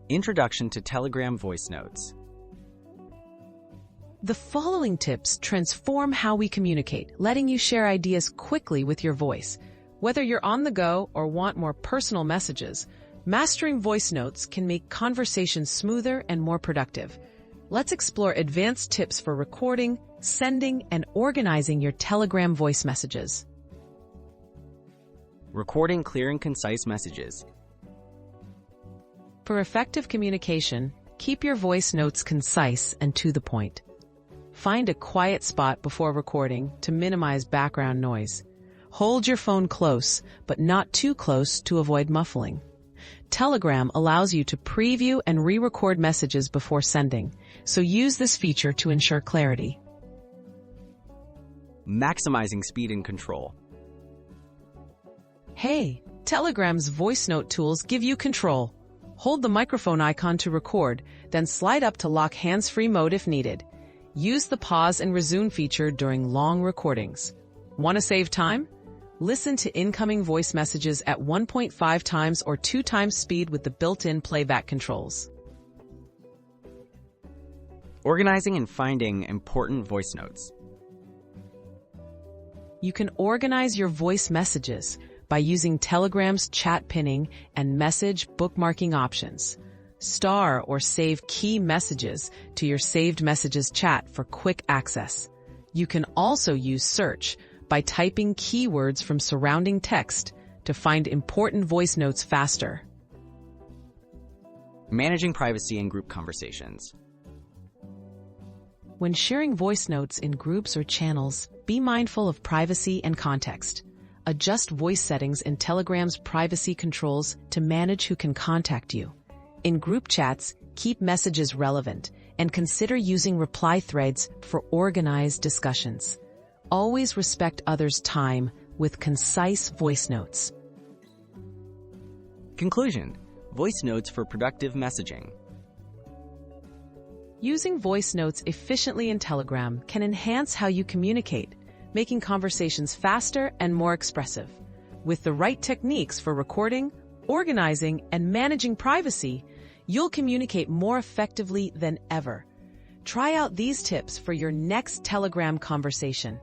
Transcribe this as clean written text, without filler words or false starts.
Introduction to Telegram voice notes. The following tips transform how we communicate, letting you share ideas quickly with your voice. Whether you're on the go or want more personal messages, mastering voice notes can make conversations smoother and more productive. Let's explore advanced tips for recording, sending, and organizing your Telegram voice messages. Recording clear and concise messages. For effective communication, keep your voice notes concise and to the point. Find a quiet spot before recording to minimize background noise. Hold your phone close, but not too close to avoid muffling. Telegram allows you to preview and re-record messages before sending, so use this feature to ensure clarity. Maximizing speed and control. Hey, Telegram's voice note tools give you control. Hold the microphone icon to record, then slide up to lock hands-free mode if needed. Use the pause and resume feature during long recordings. Want to save time? Listen to incoming voice messages at 1.5 times or 2 times speed with the built-in playback controls. Organizing and finding important voice notes. You can organize your voice messages by using Telegram's chat pinning and message bookmarking options. Star or save key messages to your saved messages chat for quick access. You can also use search by typing keywords from surrounding text to find important voice notes faster. Managing privacy in group conversations. When sharing voice notes in groups or channels, be mindful of privacy and context. Adjust voice settings in Telegram's privacy controls to manage who can contact you. In group chats, keep messages relevant and consider using reply threads for organized discussions. Always respect others' time with concise voice notes. Conclusion: voice notes for productive messaging. Using voice notes efficiently in Telegram can enhance how you communicate, making conversations faster and more expressive. With the right techniques for recording, organizing, and managing privacy, you'll communicate more effectively than ever. Try out these tips for your next Telegram conversation.